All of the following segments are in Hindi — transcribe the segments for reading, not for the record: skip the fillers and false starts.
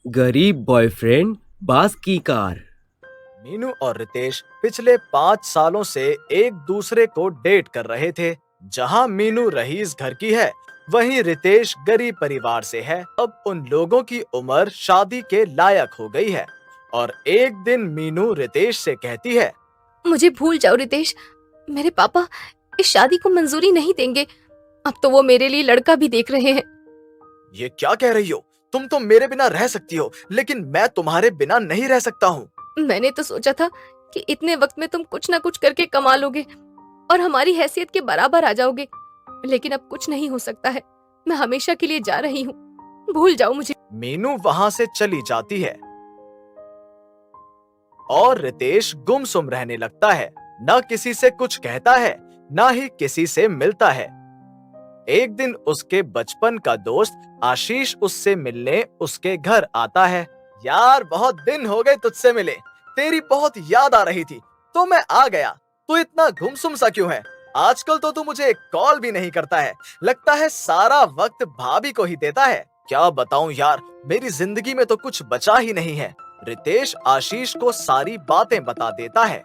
गरीब बॉयफ्रेंड बास की कार। मीनू और रितेश पिछले 5 सालों से एक दूसरे को डेट कर रहे थे। जहां मीनू रईस घर की है, वहीं रितेश गरीब परिवार से है। अब उन लोगों की उम्र शादी के लायक हो गई है और एक दिन मीनू रितेश से कहती है, मुझे भूल जाओ रितेश। मेरे पापा इस शादी को मंजूरी नहीं देंगे। अब तो वो मेरे लिए लड़का भी देख रहे हैं। ये क्या कह रही हो? तुम तो मेरे बिना रह सकती हो, लेकिन मैं तुम्हारे बिना नहीं रह सकता हूँ। मैंने तो सोचा था कि इतने वक्त में तुम कुछ ना कुछ करके कमा लोगे और हमारी हैसियत के बराबर आ जाओगे, लेकिन अब कुछ नहीं हो सकता है। मैं हमेशा के लिए जा रही हूँ। भूल जाओ मुझे। मीनू वहाँ से चली जाती है और रितेश गुमसुम रहने लगता है। न किसी से कुछ कहता है, न ही किसी से मिलता है। एक दिन उसके बचपन का दोस्त आशीष उससे मिलने उसके घर आता है। यार, बहुत दिन हो गए तुझसे मिले। तेरी बहुत याद आ रही थी तो मैं आ गया। तू इतना गुमसुम सा क्यों है? आजकल तो तू मुझे एक कॉल भी नहीं करता है। लगता है सारा वक्त भाभी को ही देता है। क्या बताऊं यार, मेरी जिंदगी में तो कुछ बचा ही नहीं है। रितेश आशीष को सारी बातें बता देता है।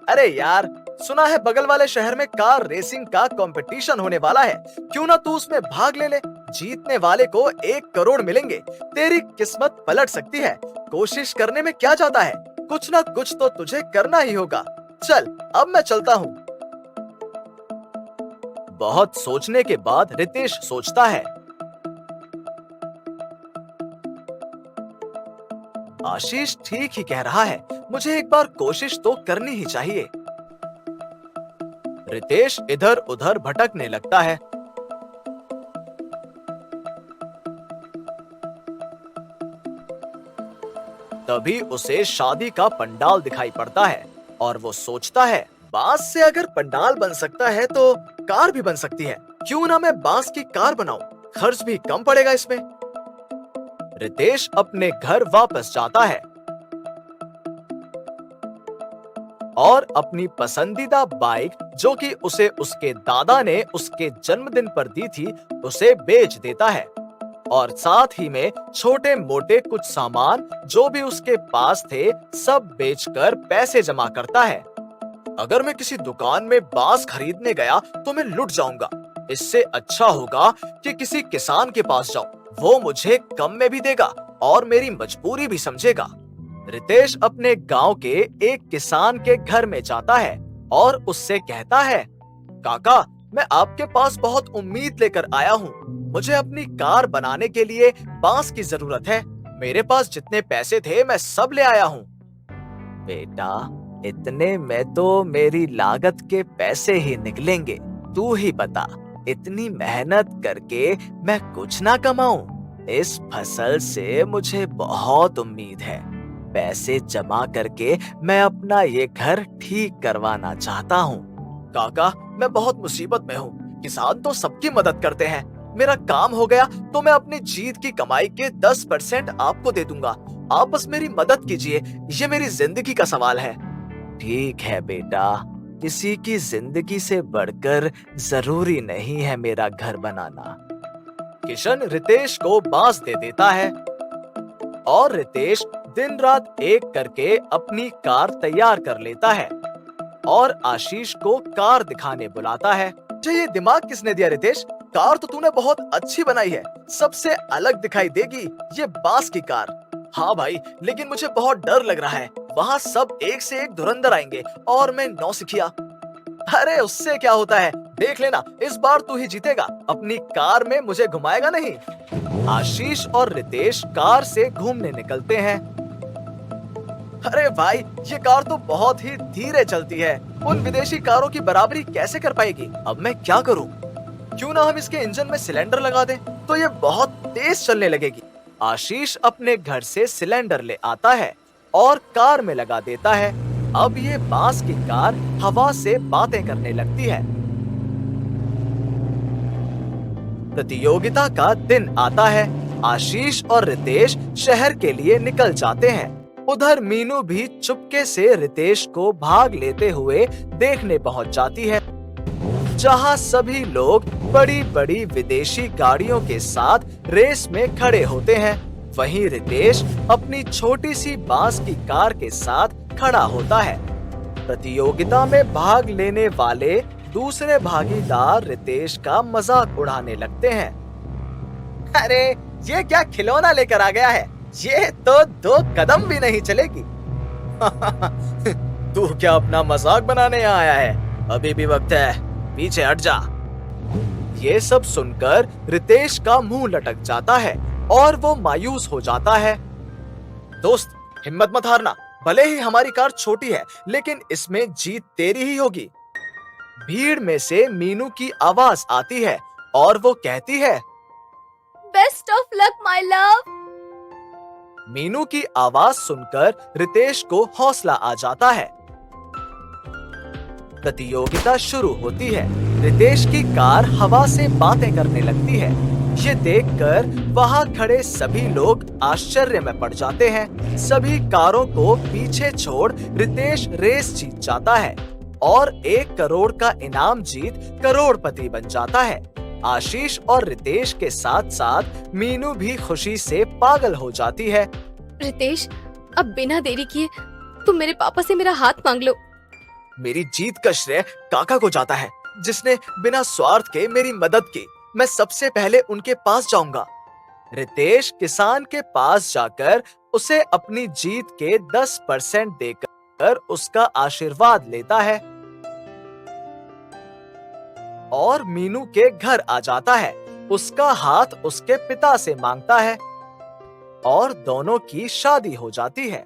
अरे यार, सुना है बगल वाले शहर में कार रेसिंग का कंपटीशन होने वाला है। क्यों ना तू उसमें भाग ले ले। जीतने वाले को 1 करोड़ मिलेंगे। तेरी किस्मत पलट सकती है। कोशिश करने में क्या जाता है? कुछ ना कुछ तो तुझे करना ही होगा। चल, अब मैं चलता हूँ। बहुत सोचने के बाद रितेश सोचता है, आशीष ठीक ही कह रहा है। मुझे एक बार कोशिश तो करनी ही चाहिए। रितेश इधर उधर भटकने लगता है। तभी उसे शादी का पंडाल दिखाई पड़ता है और वो सोचता है, बांस से अगर पंडाल बन सकता है तो कार भी बन सकती है। क्यों ना मैं बांस की कार बनाऊं? खर्च भी कम पड़ेगा इसमें। रितेश अपने घर वापस जाता है और अपनी पसंदीदा बाइक, जो कि उसे उसके दादा ने उसके जन्मदिन पर दी थी, उसे बेच देता है और साथ ही में छोटे मोटे कुछ सामान जो भी उसके पास थे सब बेचकर पैसे जमा करता है। अगर मैं किसी दुकान में बांस खरीदने गया तो मैं लुट जाऊंगा। इससे अच्छा होगा कि किसी किसान के पास जाऊं। वो मुझे कम में भी देगा और मेरी मजबूरी भी समझेगा। रितेश अपने गांव के एक किसान के घर में जाता है और उससे कहता है, काका, मैं आपके पास बहुत उम्मीद लेकर आया हूँ। मुझे अपनी कार बनाने के लिए बांस की जरूरत है। मेरे पास जितने पैसे थे मैं सब ले आया हूँ। बेटा, इतने में तो मेरी लागत के पैसे ही निकलेंगे। तू ही बता, इतनी मेहनत करके मैं कुछ ना कमाऊं? इस फसल से मुझे बहुत उम्मीद है। पैसे जमा करके मैं अपना ये घर ठीक करवाना चाहता हूँ। काका, मैं बहुत मुसीबत में हूँ। किसान तो सबकी मदद करते हैं। मेरा काम हो गया तो मैं अपनी जीत की कमाई के 10% आपको दे दूंगा। आप बस मेरी मदद कीजिए। ये मेरी जिंदगी का सवाल है। ठीक है बेटा, किसी की जिंदगी से बढ़कर जरूरी नहीं है मेरा घर बनाना। किशन रितेश को बांस दे देता है और रितेश दिन रात एक करके अपनी कार तैयार कर लेता है और आशीष को कार दिखाने बुलाता है। मुझे ये दिमाग किसने दिया रितेश? कार तो तूने बहुत अच्छी बनाई है। सबसे अलग दिखाई देगी ये बांस की कार। हाँ भाई, लेकिन मुझे बहुत डर लग रहा है। वहाँ सब एक से एक धुरंधर आएंगे और मैं नौसिखिया। अरे उससे क्या होता है, देख लेना, इस बार तू ही जीतेगा। अपनी कार में मुझे घुमाएगा नहीं। आशीष और रितेश कार से घूमने निकलते हैं। अरे भाई, ये कार तो बहुत ही धीरे चलती है। उन विदेशी कारों की बराबरी कैसे कर पाएगी? अब मैं क्या करूं? क्यों ना हम इसके इंजन में सिलेंडर लगा दें, तो ये बहुत तेज चलने लगेगी। आशीष अपने घर से सिलेंडर ले आता है और कार में लगा देता है। अब ये बांस की कार हवा से बातें करने लगती है। प्रतियोगिता का दिन आता है। आशीष और रितेश शहर के लिए निकल जाते हैं। उधर मीनू भी चुपके से रितेश को भाग लेते हुए देखने पहुंच जाती है, जहां सभी लोग बड़ी बड़ी विदेशी गाड़ियों के साथ रेस में खड़े होते हैं। वहीं रितेश अपनी छोटी सी बांस की कार के साथ खड़ा होता है। प्रतियोगिता में भाग लेने वाले दूसरे भागीदार रितेश का मजाक उड़ाने लगते हैं। अरे ये क्या खिलौना लेकर आ गया है, ये तो 2 कदम भी नहीं चलेगी। तू क्या अपना मजाक बनाने आया है? अभी भी वक्त है, पीछे हट जा। ये सब सुनकर रितेश का मुंह लटक जाता है और वो मायूस हो जाता है। दोस्त, हिम्मत मत हारना, भले ही हमारी कार छोटी है लेकिन इसमें जीत तेरी ही होगी। भीड़ में से मीनू की आवाज आती है और वो कहती है, best of luck my love. Meenu की आवाज सुनकर रितेश को हौसला आ जाता है। प्रतियोगिता शुरू होती है। रितेश की कार हवा से बातें करने लगती है। ये देखकर वहां खड़े सभी लोग आश्चर्य में पड़ जाते हैं। सभी कारों को पीछे छोड़ रितेश रेस जीत जाता है और 1 करोड़ का इनाम जीत करोड़पति बन जाता है। आशीष और रितेश के साथ साथ मीनू भी खुशी से पागल हो जाती है। रितेश, अब बिना देरी किए तुम मेरे पापा से मेरा हाथ मांग लो। मेरी जीत का श्रेय काका को जाता है, जिसने बिना स्वार्थ के मेरी मदद की। मैं सबसे पहले उनके पास जाऊंगा। रितेश किसान के पास जाकर उसे अपनी जीत के 10% देकर उसका आशीर्वाद लेता है और मीनू के घर आ जाता है। उसका हाथ उसके पिता से मांगता है और दोनों की शादी हो जाती है।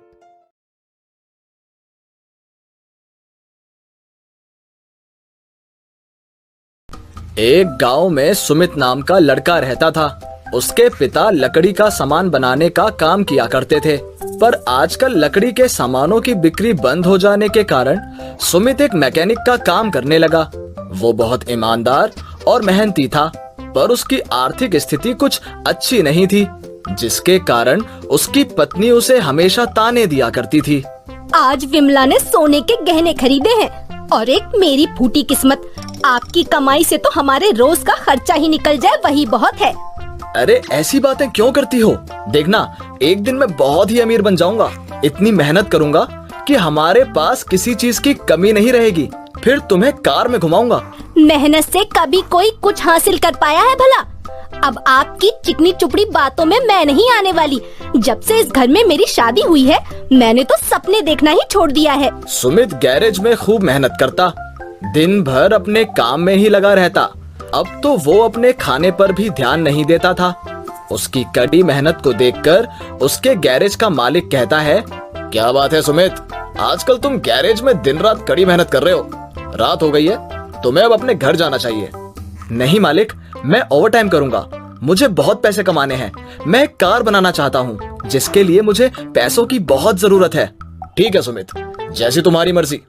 एक गांव में सुमित नाम का लड़का रहता था। उसके पिता लकड़ी का सामान बनाने का काम किया करते थे, पर आजकल लकड़ी के सामानों की बिक्री बंद हो जाने के कारण सुमित एक मैकेनिक का काम करने लगा। वो बहुत ईमानदार और मेहनती था, पर उसकी आर्थिक स्थिति कुछ अच्छी नहीं थी, जिसके कारण उसकी पत्नी उसे हमेशा ताने दिया करती थी। आज विमला ने सोने के गहने खरीदे हैं और एक मेरी फूटी किस्मत। आपकी कमाई से तो हमारे रोज का खर्चा ही निकल जाए वही बहुत है। अरे ऐसी बातें क्यों करती हो? देखना, एक दिन मैं बहुत ही अमीर बन जाऊंगा। इतनी मेहनत करूंगा कि हमारे पास किसी चीज की कमी नहीं रहेगी। फिर तुम्हें कार में घुमाऊंगा। मेहनत से कभी कोई कुछ हासिल कर पाया है भला? अब आपकी चिकनी चुपड़ी बातों में मैं नहीं आने वाली। जब से इस घर में मेरी शादी हुई है, मैंने तो सपने देखना ही छोड़ दिया है। सुमित गैरेज में खूब मेहनत करता, दिन भर अपने काम में ही लगा रहता। अब तो वो अपने खाने पर भी ध्यान नहीं देता था। उसकी कड़ी मेहनत को देखकर उसके गैरेज का मालिक कहता है, क्या बात है सुमित, आजकल तुम गैरेज में दिन रात कड़ी मेहनत कर रहे हो। रात हो गई है, तुम्हें अब अपने घर जाना चाहिए। नहीं मालिक, मैं ओवर टाइम करूंगा। मुझे बहुत पैसे कमाने हैं। मैं एक कार बनाना चाहता हूँ, जिसके लिए मुझे पैसों की बहुत जरूरत है। ठीक है सुमित, जैसी तुम्हारी मर्जी,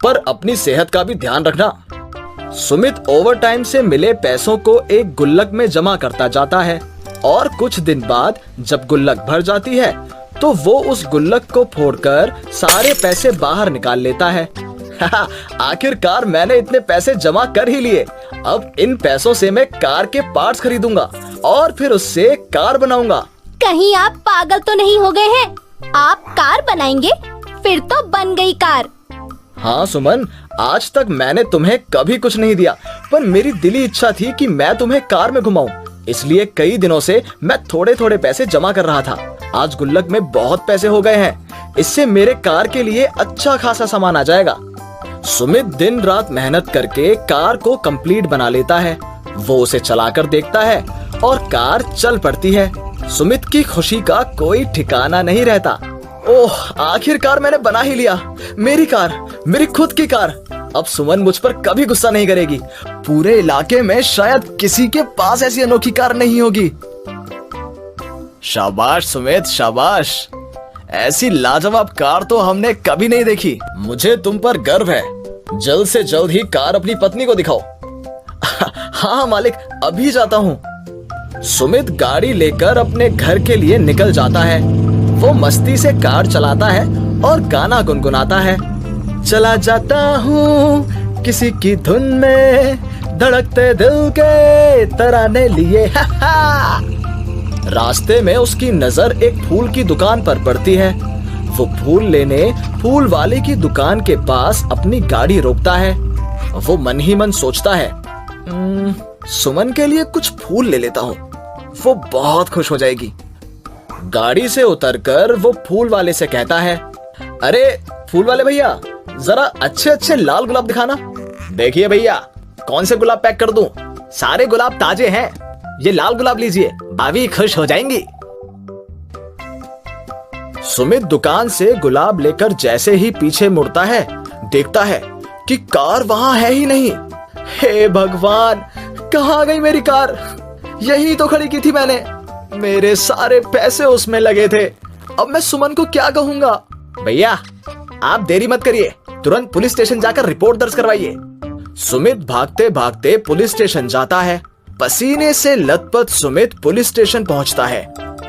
पर अपनी सेहत का भी ध्यान रखना। सुमित ओवर टाइम से मिले पैसों को एक गुल्लक में जमा करता जाता है और कुछ दिन बाद जब गुल्लक भर जाती है तो वो उस गुल्लक को फोड़कर सारे पैसे बाहर निकाल लेता है। आखिरकार मैंने इतने पैसे जमा कर ही लिए। अब इन पैसों से मैं कार के पार्ट्स खरीदूंगा और फिर उससे कार बनाऊंगा। कहीं आप पागल तो नहीं हो गए हैं? आप कार बनाएंगे? फिर तो बन गई कार। हाँ सुमन, आज तक मैंने तुम्हें कभी कुछ नहीं दिया, पर मेरी दिली इच्छा थी कि मैं तुम्हें कार में घुमाऊं। इसलिए कई दिनों से मैं थोड़े थोड़े पैसे जमा कर रहा था। आज गुल्लक में बहुत पैसे हो गए हैं। इससे मेरे कार के लिए अच्छा खासा सामान आ जाएगा। सुमित दिन रात मेहनत करके कार को कंप्लीट बना लेता है। वो उसे चलाकर देखता है और कार चल पड़ती है। सुमित की खुशी का कोई ठिकाना नहीं रहता। ओह, आखिरकार मैंने बना ही लिया। मेरी कार, मेरी खुद की कार। अब सुमन मुझ पर कभी गुस्सा नहीं करेगी। पूरे इलाके में शायद किसी के पास ऐसी अनोखी कार नहीं होगी। शाबाश सुमित, शाबाश। ऐसी लाजवाब कार तो हमने कभी नहीं देखी। मुझे तुम पर गर्व है। जल्द से जल्द ही कार अपनी पत्नी को दिखाओ। हाँ मालिक, अभी जाता हूँ। सुमित गाड़ी लेकर अपने घर के लिए निकल जाता है। वो मस्ती से कार चलाता है और गाना गुनगुनाता है। चला जाता हूँ किसी की धुन में, धड़कते दिल के तराने लिए। रास्ते में उसकी नजर एक फूल की दुकान पर पड़ती है। वो फूल लेने फूल वाले की दुकान के पास अपनी गाड़ी रोकता है। वो मन ही मन सोचता है, सुमन के लिए कुछ फूल ले लेता हूँ, वो बहुत खुश हो जाएगी। गाड़ी से उतरकर वो फूल वाले से कहता है, अरे फूल वाले भैया, जरा अच्छे अच्छे लाल गुलाब दिखाना। देखिए भैया, कौन से गुलाब पैक कर दूं? सारे गुलाब ताजे हैं, ये लाल गुलाब लीजिए, भाभी खुश हो जाएंगी। सुमित दुकान से गुलाब लेकर जैसे ही पीछे मुड़ता है, देखता है कि कार वहां है ही नहीं। हे भगवान, कहाँ गई मेरी कार? यही तो खड़ी की थी मैंने, मेरे सारे पैसे उसमें लगे थे। अब मैं सुमन को क्या कहूंगा? भैया आप देरी मत करिए, तुरंत पुलिस स्टेशन जाकर रिपोर्ट दर्ज करवाइए। सुमित भागते भागते पुलिस स्टेशन जाता है। पसीने से लथपथ सुमित पुलिस स्टेशन पहुंचता है,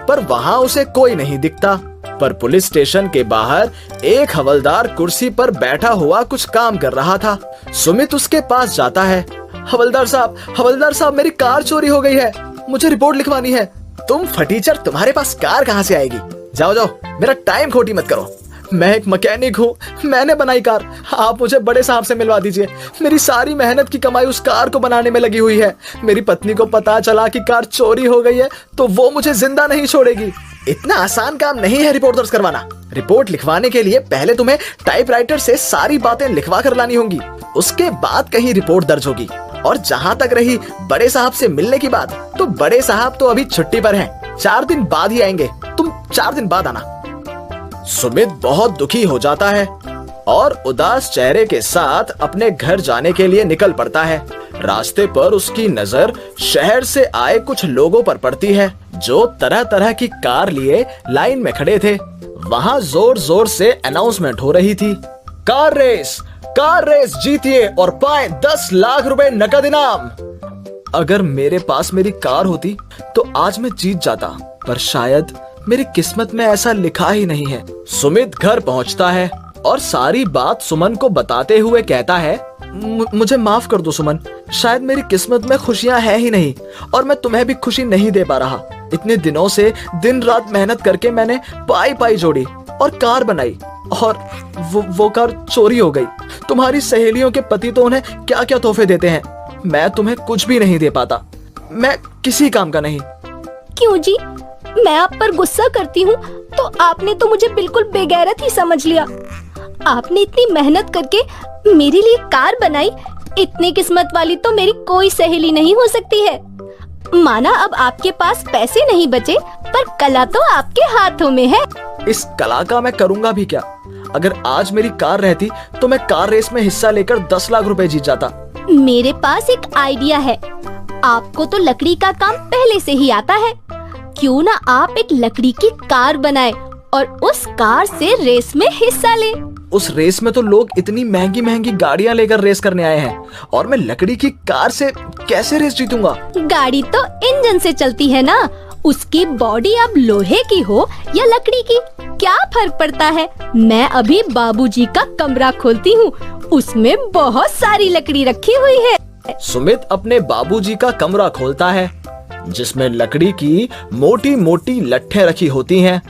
पर वहां उसे कोई नहीं दिखता। पर पुलिस स्टेशन के बाहर एक हवलदार कुर्सी पर बैठा हुआ कुछ काम कर रहा था। सुमित उसके पास जाता है। हवलदार साहब, मेरी कार चोरी हो गई है, मुझे रिपोर्ट लिखवानी है। तुम फटीचर, तुम्हारे पास कार कहाँ से आएगी? जाओ जाओ, मेरा टाइम खोटी मत करो। मैं एक मैकेनिक हूँ, मैंने बनाई कार, आप मुझे बड़े साहब से मिलवा दीजिए। मेरी सारी मेहनत की कमाई उस कार को बनाने में लगी हुई है। मेरी पत्नी को पता चला कि कार चोरी हो गई है तो वो मुझे जिंदा नहीं छोड़ेगी। इतना आसान काम नहीं है रिपोर्ट दर्ज करवाना। रिपोर्ट लिखवाने के लिए पहले तुम्हें टाइपराइटर से सारी बातें लिखवा कर लानी होंगी, उसके बाद कहीं रिपोर्ट दर्ज होगी। और जहाँ तक रही बड़े साहब से मिलने की बात, तो बड़े साहब तो अभी छुट्टी पर हैं, 4 दिन बाद ही आएंगे, तुम 4 दिन बाद आना। सुमित बहुत दुखी हो जाता है और उदास चेहरे के साथ अपने घर जाने के लिए निकल पड़ता है। रास्ते पर उसकी नजर शहर से आए कुछ लोगों पर पड़ती है, जो तरह तरह की कार लिए लाइन में खड़े थे। वहां जोर जोर से अनाउंसमेंट हो रही थी, कार रेस जीतिए और पाए 10 लाख रुपए नकद इनाम। अगर मेरे पास मेरी कार होती तो आज मैं जीत जाता, पर शायद मेरी किस्मत में ऐसा लिखा ही नहीं है। सुमित घर पहुंचता है और सारी बात सुमन को बताते हुए कहता है, मुझे माफ कर दो सुमन, शायद मेरी किस्मत में खुशियां है ही नहीं और मैं तुम्हें भी खुशी नहीं दे पा रहा। इतने दिनों से दिन रात मेहनत करके मैंने पाई जोड़ी और कार बनाई और वो कार चोरी हो गई। तुम्हारी सहेलियों के पति तो उन्हें क्या क्या तोहफे देते हैं, मैं तुम्हें कुछ भी नहीं दे पाता, मैं किसी काम का नहीं। क्यों जी, मैं आप पर गुस्सा करती हूँ तो आपने तो मुझे बिल्कुल बेगैरत ही समझ लिया। आपने इतनी मेहनत करके मेरे लिए कार बनाई, इतनी किस्मत वाली तो मेरी कोई सहेली नहीं हो सकती है। माना अब आपके पास पैसे नहीं बचे, पर कला तो आपके हाथों में है। इस कला का मैं करूंगा भी क्या? अगर आज मेरी कार रहती तो मैं कार रेस में हिस्सा लेकर 10 लाख रुपए जीत जाता। मेरे पास एक आइडिया है, आपको तो लकड़ी का काम पहले से ही आता है, क्यों ना आप एक लकड़ी की कार बनाएं और उस कार से रेस में हिस्सा लें। उस रेस में तो लोग इतनी महंगी महंगी गाड़ियां लेकर रेस करने आए हैं और मैं लकड़ी की कार से कैसे रेस जीतूंगा? गाड़ी तो इंजन से चलती है ना, उसकी बॉडी अब लोहे की हो या लकड़ी की, क्या फर्क पड़ता है? मैं अभी बाबूजी का कमरा खोलती हूँ, उसमें बहुत सारी लकड़ी रखी हुई है। सुमित अपने बाबूजी का कमरा खोलता है, जिसमें लकड़ी की मोटी मोटी लट्ठें रखी होती हैं।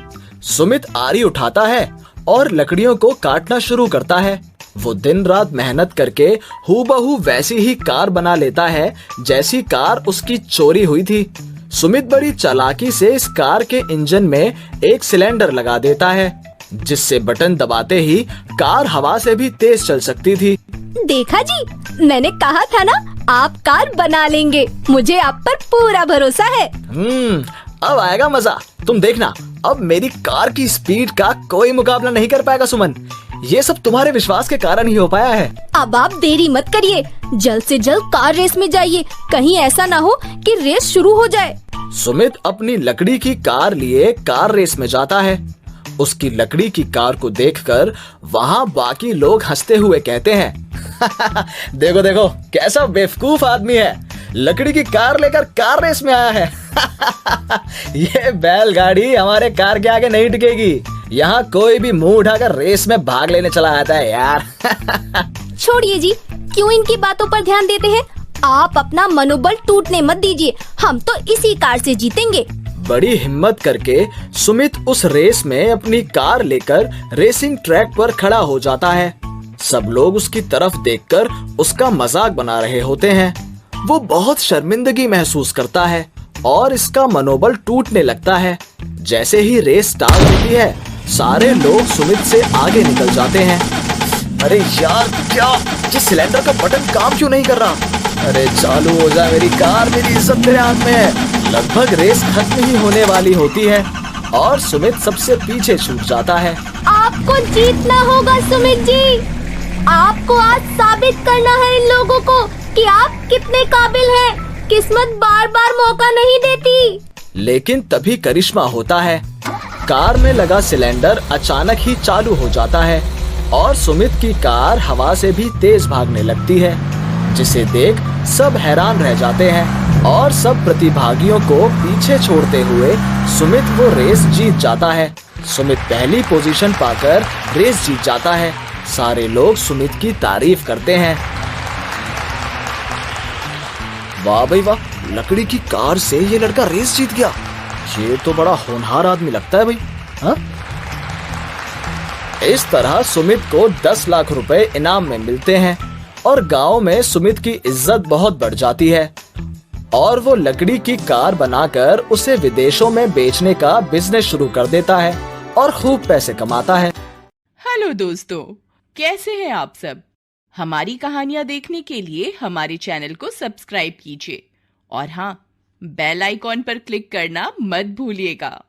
सुमित आरी उठाता है और लकड़ियों को काटना शुरू करता है। वो दिन रात मेहनत करके हूबहू वैसी ही कार बना लेता है जैसी कार उसकी चोरी हुई थी। सुमित बड़ी चालाकी से इस कार के इंजन में एक सिलेंडर लगा देता है, जिससे बटन दबाते ही कार हवा से भी तेज चल सकती थी। देखा जी, मैंने कहा था ना, आप कार बना लेंगे, मुझे आप पर पूरा भरोसा है। अब आएगा मजा, तुम देखना, अब मेरी कार की स्पीड का कोई मुकाबला नहीं कर पाएगा सुमन। ये सब तुम्हारे विश्वास के कारण ही हो पाया है। अब आप देरी मत करिए, जल्द से जल्द कार रेस में जाइए, कहीं ऐसा ना हो कि रेस शुरू हो जाए। सुमित अपनी लकड़ी की कार लिए कार रेस में जाता है। उसकी लकड़ी की कार को देखकर वहाँ बाकी लोग हंसते हुए कहते हैं, देखो देखो कैसा बेवकूफ आदमी है, लकड़ी की कार लेकर कार रेस में आया है। ये बैलगाड़ी हमारे कार के आगे नहीं टिकेगी, यहाँ कोई भी मुंह उठाकर रेस में भाग लेने चला आता है यार। छोड़िए जी, क्यों इनकी बातों पर ध्यान देते हैं? आप अपना मनोबल टूटने मत दीजिए, हम तो इसी कार से जीतेंगे। बड़ी हिम्मत करके सुमित उस रेस में अपनी कार लेकर रेसिंग ट्रैक पर खड़ा हो जाता है। सब लोग उसकी तरफ देखकर उसका मजाक बना रहे होते हैं। वो बहुत शर्मिंदगी महसूस करता है और इसका मनोबल टूटने लगता है। जैसे ही रेस स्टार्ट होती है, सारे लोग सुमित से आगे निकल जाते हैं। अरे यार, क्या ये सिलेंडर का बटन काम क्यों नहीं कर रहा? अरे चालू हो जा मेरी कार, मेरी इज्जत तेरे हाथ में है। लगभग रेस खत्म ही होने वाली होती है और सुमित सबसे पीछे छूट जाता है। आपको जीतना होगा सुमित जी। आपको आज साबित करना है इन लोगों को कि आप कितने काबिल हैं। किस्मत बार बार मौका नहीं देती। लेकिन तभी करिश्मा होता है। कार में लगा सिलेंडर अचानक ही चालू हो जाता है और सुमित की कार हवा से भी तेज भागने लगती है, जिसे देख सब हैरान रह जाते हैं और सब प्रतिभागियों को पीछे छोड़ते हुए सुमित वो रेस जीत जाता है। सुमित पहली पोजीशन पाकर रेस जीत जाता है। सारे लोग सुमित की तारीफ करते हैं। वाह भाई वाह, लकड़ी की कार से ये लड़का रेस जीत गया। ये तो बड़ा होनहार आदमी लगता है भाई। हाँ? इस तरह सुमित को 10 लाख रुपए इनाम में मिलते हैं और गांव में सुमित की इज्जत बहुत बढ़ जाती है और वो लकड़ी की कार बनाकर उसे विदेशों में बेचने का बिजनेस शुरू कर देता है और खूब पैसे कमाता है। हेलो दोस्तों, कैसे हैं आप सब? हमारी कहानियां देखने के लिए हमारे चैनल को सब्सक्राइब कीजिए और हाँ, बेल आइकॉन पर क्लिक करना मत भूलिएगा।